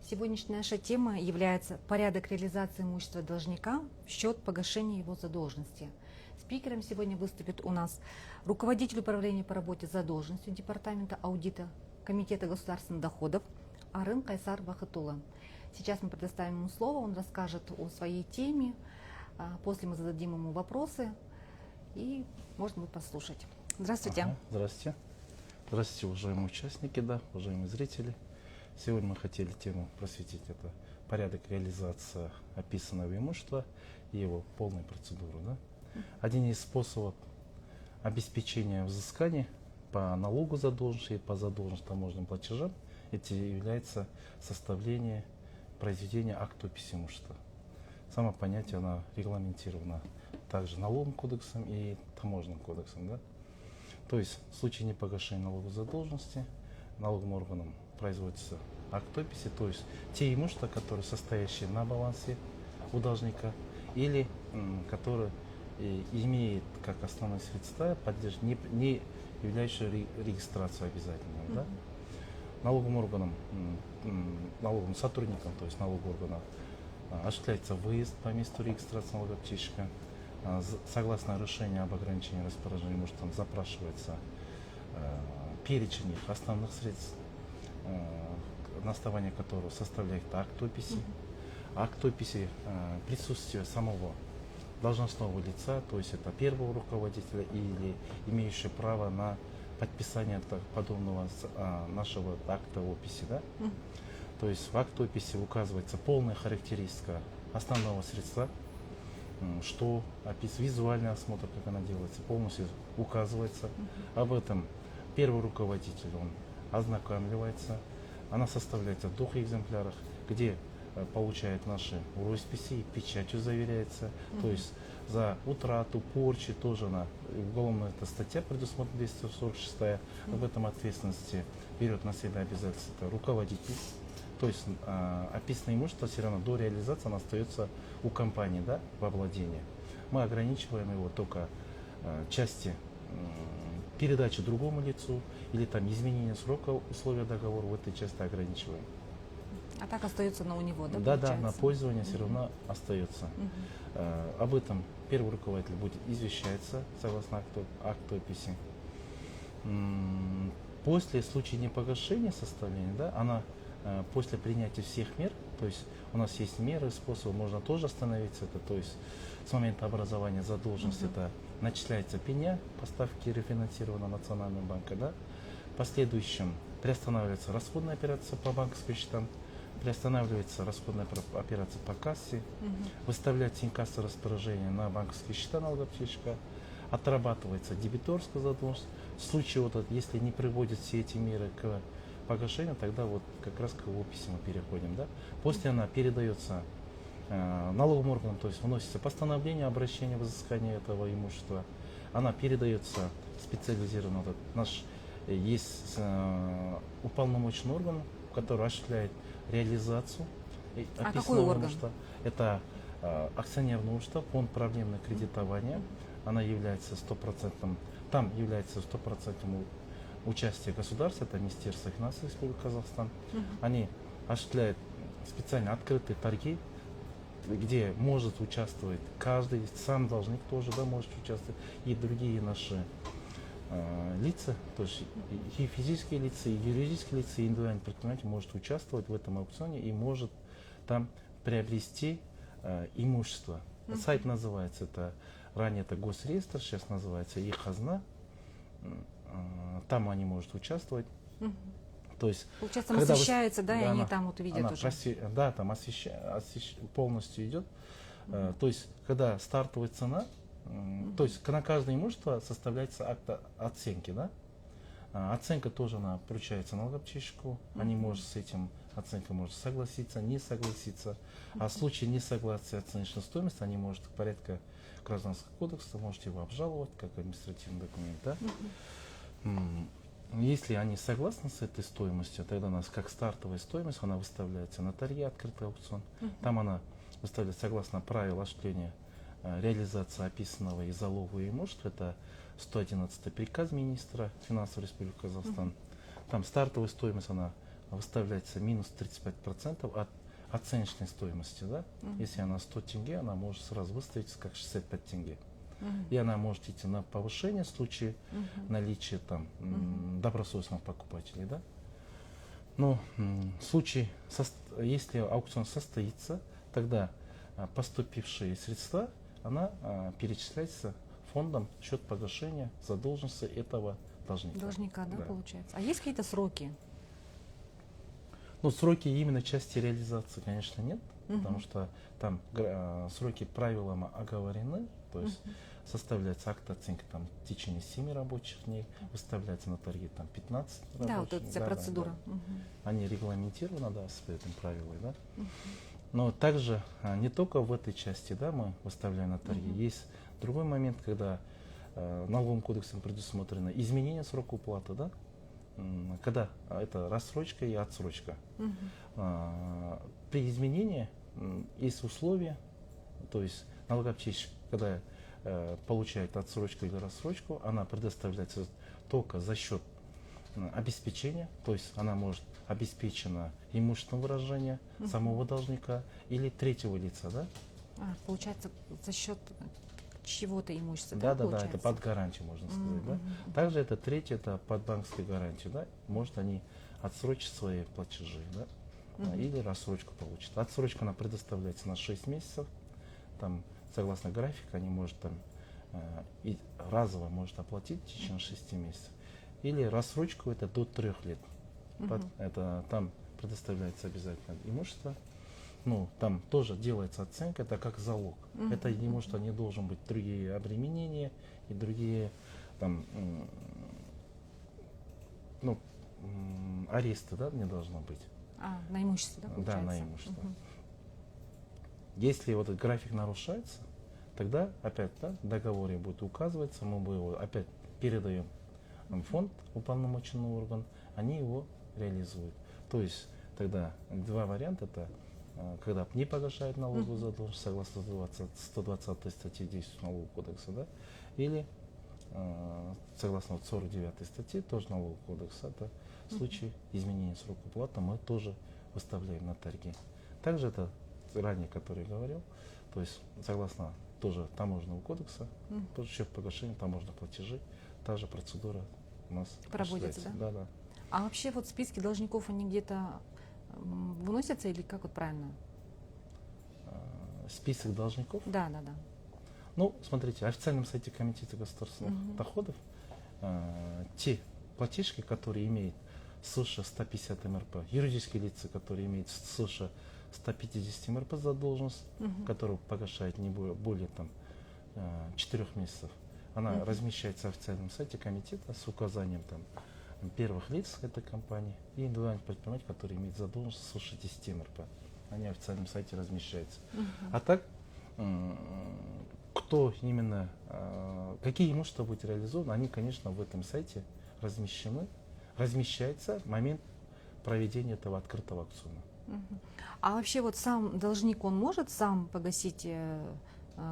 Сегодняшняя наша тема является порядок реализации имущества должника в счет погашения его задолженности. Спикером сегодня выступит у нас руководитель управления по работе с задолженностью Департамента аудита Комитета государственных доходов Арын Кайсар Бахытулы. Сейчас мы предоставим ему слово, он расскажет о своей теме, после мы зададим ему вопросы и можно будет послушать. Здравствуйте. Здравствуйте. Здравствуйте, уважаемые участники, уважаемые зрители. Сегодня мы хотели тему просветить, это порядок реализации описанного имущества и его полной процедуры. Один из способов обеспечения взыскания по налогу задолженности и по задолженности таможенным платежам это является составление, произведение акта описи имущества. Само понятие оно регламентировано также налоговым кодексом и таможенным кодексом. То есть в случае непогашения налоговой задолженности налоговым органом производится акт описи, то есть те имущества, которые состоящие на балансе у должника или которые имеют как основные средства не являющие регистрацию обязательно. Налоговым органом, налоговым сотрудникам, то есть налогового органа, осуществляется выезд по месту регистрации налогоплательщика. Согласно решению об ограничении распоряжения имуществом запрашивается перечень их основных средств, на основании которого составляет акт описи. Акт описи присутствие самого должностного лица, то есть это первого руководителя или имеющего право на подписание подобного нашего акта описи. То есть в акте описи указывается полная характеристика основного средства, что визуальный осмотр, как она делается, полностью указывается. Об этом первый руководитель, он ознакомливается. Она составляется в 2 экземплярах, где получает наши росписи и печатью заверяется. То есть за утрату, порчи тоже уголовная статья предусмотрена 246. Об этом ответственности берет на себя обязательство руководитель. То есть описанное имущество все равно до реализации оно остается у компании во владении. Мы ограничиваем его только части передачи другому лицу или там изменения срока условия договора, в этой части ограничиваем. А так остается у него, Да, на пользование все равно остается. Об этом первый руководитель будет извещаться согласно акту описи. После случая непогашения составления, она после принятия всех мер, то есть у нас есть меры, способы, можно тоже остановиться, то есть с момента образования задолженности это начисляется пеня по ставке рефинансированного Национального банка, в последующем приостанавливается расходная операция по банковским счетам, приостанавливается расходная операция по кассе, выставляется инкассо распоряжение на банковские счета налогоплательщика, отрабатывается дебиторская задолженность. В случае, если не приводят все эти меры к погашению, тогда как раз к описи мы переходим. После она передается налоговым органам, то есть вносится постановление обращения в взыскание этого имущества. Она передается специализированно. Наш есть уполномоченный орган, который осуществляет реализацию описанного имущества. Это акционерное общество, фонд проблемного кредитования. Она является 100%, там является 100% участие государства, это Министерство финансов Республики Казахстан. Они осуществляют специально открытые торги, где может участвовать каждый, сам должник тоже может участвовать, и другие наши лица, то есть и физические лица, и юридические лица, и индивидуальные предприниматели может участвовать в этом аукционе и может там приобрести имущество. Сайт называется, ранее это Госреестр, сейчас называется И-Казна. Там они могут участвовать. То есть, получается, освещается, и они там видят уже. Там полностью идет. То есть, когда стартовая цена, то есть на каждое имущество составляется акт оценки. Оценка тоже она поручается налогоплательщику. Они могут с этим оценкой может согласиться, не согласиться. А в случае несогласия оценочной стоимости, они могут в порядке Гражданского кодекса, можете его обжаловать как административный документ. Если они согласны с этой стоимостью, тогда у нас как стартовая стоимость, она выставляется на торге, открытый аукцион. Там она выставляется согласно правилам осуществления реализации описанного и залогового имущества. Это 111 приказ министра финансов Республики Казахстан. Там стартовая стоимость, она выставляется минус 35% от оценочной стоимости. Да? Если она 100 тенге, она может сразу выставить как 65 тенге. И она может идти на повышение в случае наличия там, добросовестных покупателей. Да? Но в случае, если аукцион состоится, тогда поступившие средства, она перечисляется фондом в счет погашения задолженности этого должника. Должника, да, получается. А есть какие-то сроки? Ну, сроки именно части реализации, конечно, нет, потому что там сроки правилами оговорены, то есть составляется акт оценки там, в течение 7 рабочих дней, выставляется на торги там, 15 рабочих Да, вот эта дней. вся процедура. Они регламентированы, да, с этим правилом, да. Но также не только в этой части, да, мы выставляем на торги. Есть другой момент, когда налоговым кодексом предусмотрено изменение срока уплаты, да, когда это рассрочка и отсрочка. При изменении есть условия, то есть налогоплательщик, когда получает отсрочку или рассрочку, она предоставляется только за счет обеспечения, то есть она может обеспечена имущественным выражением самого должника или третьего лица, да? Получается, за счет чего-то имущества, Да, да, получается? это под гарантию, можно сказать, да. Также это третье, это под банковской гарантию, да. Может они отсрочат свои платежи, да, или рассрочку получат. Отсрочка она предоставляется на 6 месяцев, там, согласно графику, они может там и разово может оплатить в течение 6 месяцев. Или рассрочку это до 3 лет. Это там предоставляется обязательно имущество. Ну, там тоже делается оценка, это как залог. Это имущество не должен быть другие обременения и другие там, ну, аресты, да, не должно быть. На имущество, да, получается? Да, на имущество. Если вот этот график нарушается, тогда опять, да, в договоре будет указываться, мы бы его опять передаем в фонд, уполномоченный орган, они его реализуют. То есть тогда два варианта, это когда не погашает налоговую задолженность согласно 120 статьи действующего налогового кодекса, да, или согласно 49 статьи тоже налогового кодекса, это в случае изменения срока уплаты мы тоже выставляем на торги. Также это ранее, который я говорил, то есть согласно тоже таможенного кодекса, тоже счет погашения таможенных платежей, та же процедура у нас проводится, да? Да. А вообще вот списки должников, они где-то выносятся или как вот правильно? Список должников? Да. Ну, смотрите, в официальном сайте Комитета государственных доходов те платежки, которые имеют свыше 150 МРП, юридические лица, которые имеют свыше 150 МРП задолженность, которую погашает не более там, 4 месяцев, она размещается в официальном сайте комитета с указанием там, первых лиц этой компании и индивидуальных предпринимателей, которые имеют задолженность свыше 10 МРП. Они на официальном сайте размещаются. А так, кто именно, какие имущества будут реализованы, они, конечно, в этом сайте размещаются в момент проведения этого открытого аукциона. А вообще вот сам должник, он может сам погасить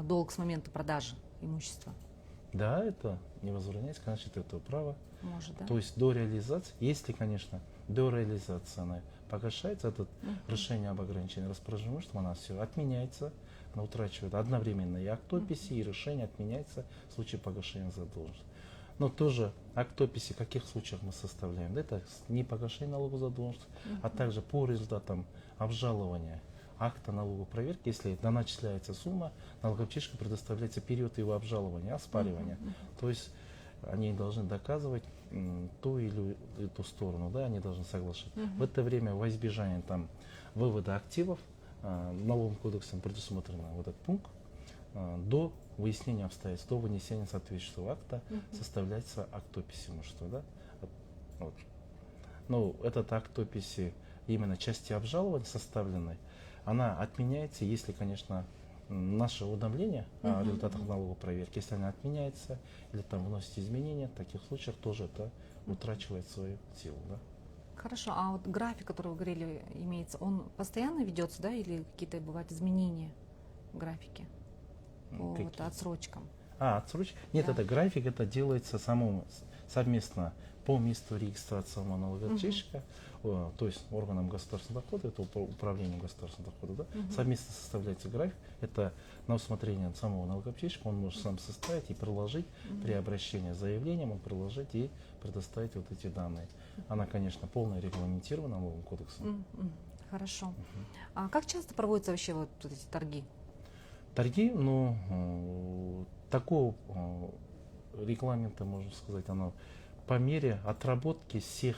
долг с момента продажи имущества? Да, это не возбраняется, конечно, это право. Может, да? То есть до реализации, если, конечно, до реализации она погашается, это решение об ограничении распоряжения имуществом, она все отменяется, она утрачивает одновременно и акт описи, и решение отменяется в случае погашения задолженности. Но тоже акт описи в каких случаях мы составляем? Это не погашение налоговой задолженности, а также по результатам обжалования акта налоговой проверки, если доначисляется сумма, налогоплательщику предоставляется период его обжалования, оспаривания. То есть они должны доказывать ту или ту сторону, да, они должны соглашаться. В это время во избежание там, вывода активов налоговым кодексом предусмотрено вот этот пункт, до выяснения обстоятельств, до вынесения соответствующего акта составляется акт описи имущества. Да? Вот. Но этот акт описи именно части обжалования составленной, она отменяется, если, конечно, наше уведомление о результатах налоговой проверки, если она отменяется или там вносит изменения, в таких случаях тоже это утрачивает свою силу. Да? Хорошо, а вот график, который вы говорили, имеется, он постоянно ведется, да, или какие-то бывают изменения в графике по вот, отсрочкам? Отсрочка? Нет, Да. это график, это делается самому совместно по месту регистрации самого налогоплательщика, то есть органам государственного дохода, это управление государственного дохода, да, совместно составляется график, это на усмотрение самого налогоплательщика, он может сам составить и приложить при обращении с заявлением, он приложить и предоставить вот эти данные. Она, конечно, полно регламентирована налоговым кодексом. Хорошо. А как часто проводятся вообще вот эти торги? Торги, ну, такого регламента, можно сказать, оно по мере отработки всех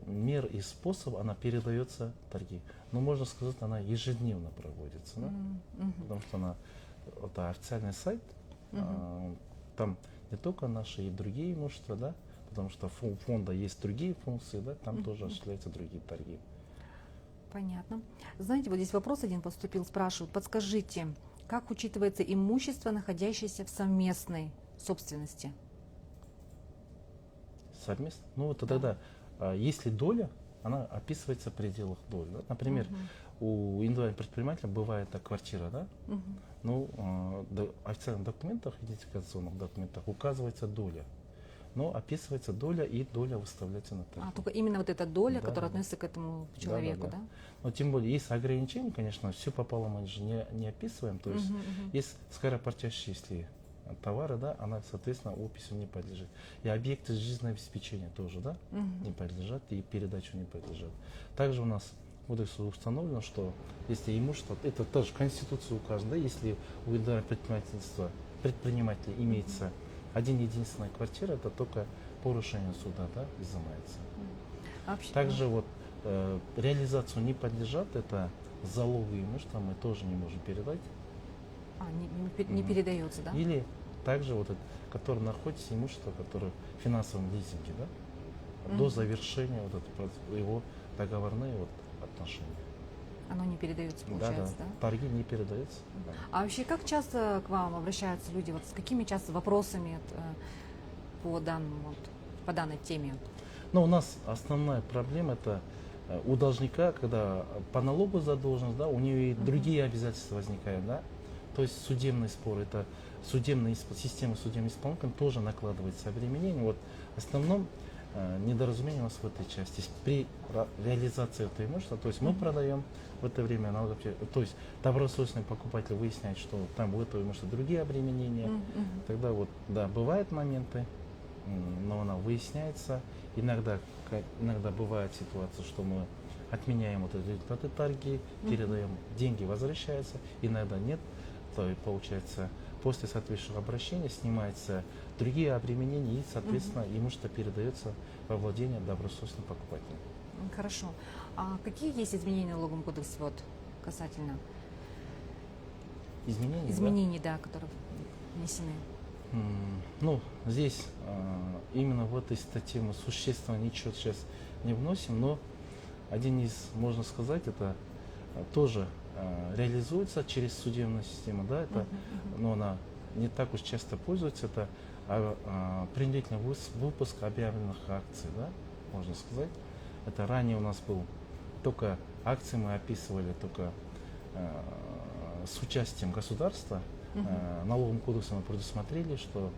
мер и способов, она передается торги. Но можно сказать, она ежедневно проводится, да? Потому что она, это официальный сайт, там не только наши и другие имущества, да, потому что у фонда есть другие функции, да, там тоже осуществляются другие торги. Понятно. Знаете, вот здесь вопрос один поступил, спрашивают, подскажите, как учитывается имущество, находящееся в совместной собственности? Совместно? Ну, вот тогда, если доля, она описывается в пределах доли. Да? Например, у индивидуального предпринимателя бывает квартира, да? Ну, в официальных документах, идентификационных документах указывается доля. Но описывается доля, и доля выставляется на торги. Только именно вот эта доля, Да, которая да, относится к этому человеку, да? Но тем более, есть ограничения, конечно, все пополам мы же не описываем. То есть, есть скоропортящие, если товары, да, она, соответственно, описью не подлежит. И объекты жизненного обеспечения тоже, да, не подлежат, и передачу не подлежат. Также у нас в кодексе установлено, что если имущество, это тоже в Конституции указано, да, если у индивидуального предпринимателя имеется единственная квартира, это только по решению суда, да, изымается. Также вот реализацию не подлежат, это залоговые имущества мы тоже не можем передать. Не передается, да? Или также вот это, который находится имущество, которое в финансовом лизинге, да, до завершения вот этого, его договорные вот отношения. Оно не передается, получается, да? Торги не передаются. Да. А вообще, как часто к вам обращаются люди, вот с какими часто вопросами по данной теме? Но у нас основная проблема это у должника, когда по налогу задолженность, да, у нее и другие обязательства возникают, да. То есть судебный спор, это система судебного исполнения тоже накладывается обременение. Вот в основном недоразумение у нас в этой части. При реализации этого имущества, то есть мы продаем в это время то есть добросовестный покупатель выясняет, что там у этого имущества другие обременения. Тогда вот, да, бывают моменты, но она выясняется. Иногда бывает ситуация, что мы отменяем вот эти результаты торги, передаем, деньги возвращаются, иногда нет. То и получается, после соответствующего обращения снимаются другие обременения и, соответственно, имущество передается во владение добросовестным покупателям. Хорошо. А какие есть изменения в налоговом кодексе вот, касательно изменений, да, которые внесены? Ну, здесь именно в этой статье мы существенно ничего сейчас не вносим, но один из, можно сказать, это тоже реализуется через судебную систему, да, это, но она не так уж часто пользуется, это принудительный выпуск объявленных акций, да, можно сказать. Это ранее у нас был только акции, мы описывали только с участием государства. Налоговым кодексом мы предусмотрели, что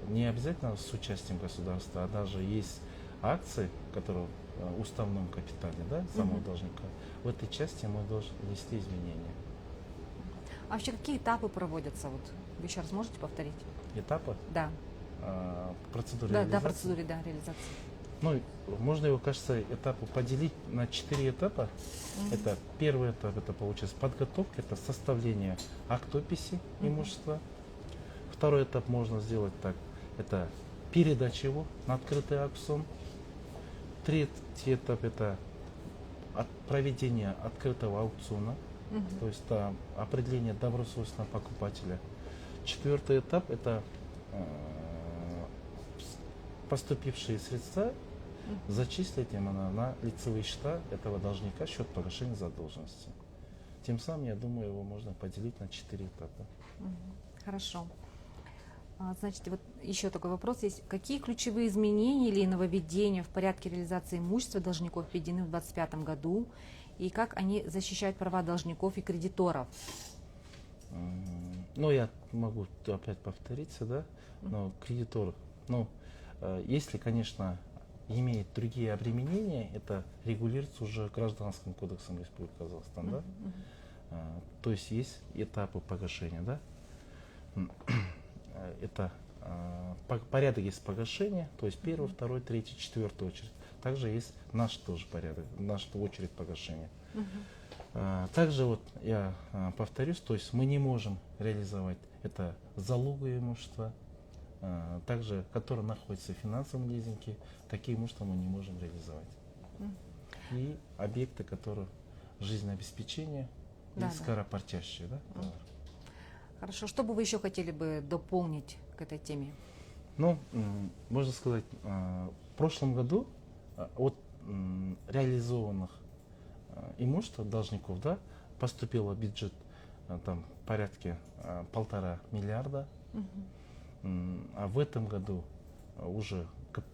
не обязательно с участием государства, а даже есть акции, которые в уставном капитале, да, самого должника. В этой части мы должны внести изменения. А вообще какие этапы проводятся? Вот вы еще раз можете повторить? Этапы? Да. Процедуры Да, реализации? да, процедуре, да, реализации. Ну, можно его, кажется, этапы поделить на 4 этапа. Это первый этап, это получается подготовка, это составление акта описи имущества. Второй этап можно сделать так, это передача его на открытый аукцион. Третий этап это проведение открытого аукциона, то есть определение добросовестного покупателя. Четвертый этап это поступившие средства зачислить именно на лицевые счета этого должника, счет погашения задолженности. Тем самым, я думаю, его можно поделить на 4 этапа. Хорошо. Значит, вот еще такой вопрос есть. Какие ключевые изменения или нововведения в порядке реализации имущества должников введены в 2025 году и как они защищают права должников и кредиторов? Ну, я могу опять повториться, да, но кредитор, ну, Если, конечно, имеет другие обременения, это регулируется уже Гражданским кодексом Республики Казахстан, да? То есть есть этапы погашения, да? Это порядок есть погашения, то есть первый, второй, третий, четвертый очередь. Также есть наш тоже порядок, наша очередь погашения. Также вот я повторюсь, то есть мы не можем реализовать это залоговое имущество, также, которое находится в финансовом лизинге, такие имущества мы не можем реализовать. И объекты, которые жизнеобеспечения и Да, да. скоропортящие, да? Хорошо. Что бы вы еще хотели бы дополнить к этой теме? Ну, можно сказать, в прошлом году от реализованных имущества должников, да, поступило в бюджет там порядке 1,5 миллиарда. А в этом году уже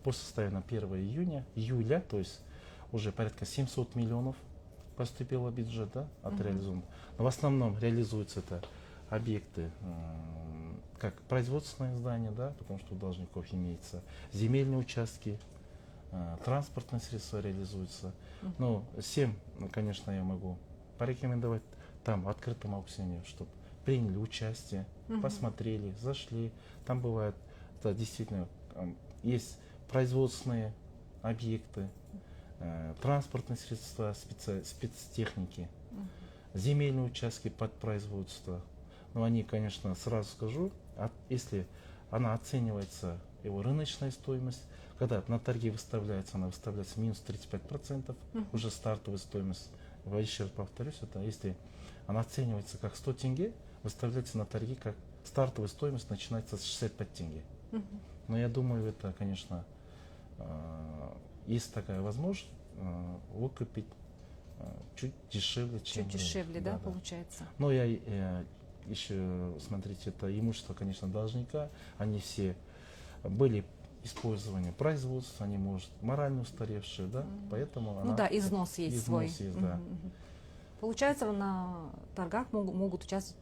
по состоянию на 1 июля, то есть уже порядка 700 миллионов поступило в бюджет, да, от реализованных. Но в основном реализуются это объекты, как производственные здания, да, потому что у должников имеется земельные участки, транспортные средства реализуются. Но всем, конечно, я могу порекомендовать там в открытом аукционе, чтобы приняли участие, посмотрели, зашли. Там бывает, да, действительно, есть производственные объекты, транспортные средства, спецтехники, земельные участки под производство. Но они, конечно, сразу скажу, если она оценивается, его рыночная стоимость, когда на торги выставляется, она выставляется минус 35%, уже стартовая стоимость. Еще раз повторюсь, это если она оценивается как 100 тенге, выставляется на торги как стартовая стоимость начинается с 65 тенге. Но я думаю, это, конечно, есть такая возможность выкупить чуть дешевле, чем Чуть дешевле, да, да. получается? Но я еще, смотрите, это имущество, конечно, должника, они все были использования производства, они, может, морально устаревшие, да, поэтому Ну да, износ есть свой. Износ есть, да. Получается, на торгах могут участвовать,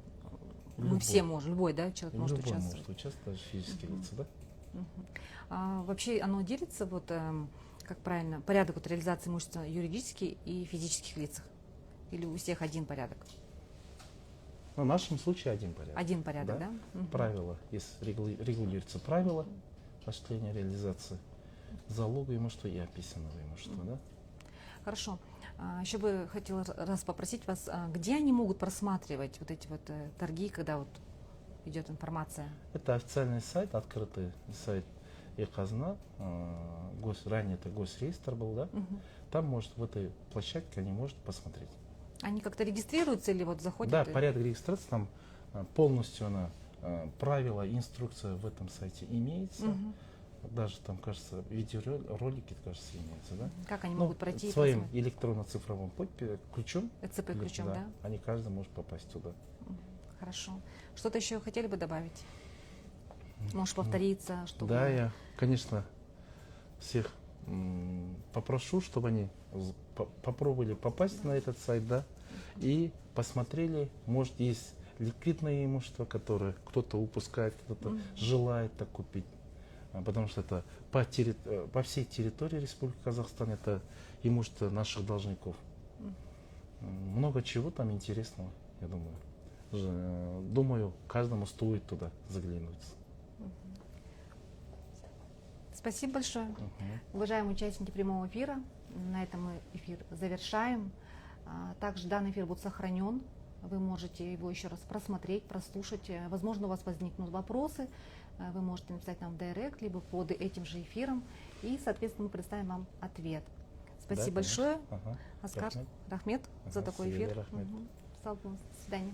мы Любой. все можем, любой, да, человек может Любой участвовать. может участвовать, даже физические лица, да. Вообще оно делится, вот, как правильно, порядок вот реализации имущества юридических и физических лицах? Или у всех один порядок? Но в нашем случае один порядок. Один порядок, да? Правила, если регулируются правила осуществления реализации залога имущества и описанного имущества, да. Хорошо. Еще бы хотела раз попросить вас, где они могут просматривать вот эти вот торги, когда вот идет информация? Это официальный сайт, открытый сайт Казна, ранее это госреестр был, да. Там может в этой площадке они могут посмотреть. Они как-то регистрируются или вот заходят? Да, порядок регистрации, там полностью правила, инструкция в этом сайте имеется. Даже там, кажется, видеоролики, кажется, имеются, да? Как они могут пройти? Своим электронно-цифровым ключом. ЦП-ключом, да? Они каждый может попасть туда. Хорошо. Что-то еще хотели бы добавить? Может повториться? Чтобы... Да, я, конечно, всех попрошу, чтобы они попробовали попасть на этот сайт, да, и посмотрели, может, есть ликвидное имущество, которое кто-то упускает, кто-то желает так купить. Потому что это по всей территории Республики Казахстан это имущество наших должников. Много чего там интересного, я думаю. Думаю, каждому стоит туда заглянуть. Спасибо большое. Уважаемые участники прямого эфира, на этом мы эфир завершаем. Также данный эфир будет сохранен. Вы можете его еще раз просмотреть, прослушать. Возможно, у вас возникнут вопросы. Вы можете написать нам в директ, либо под этим же эфиром. И, соответственно, мы представим вам ответ. Спасибо большое, Аскар Рахмет, за такой эфир. До свидания.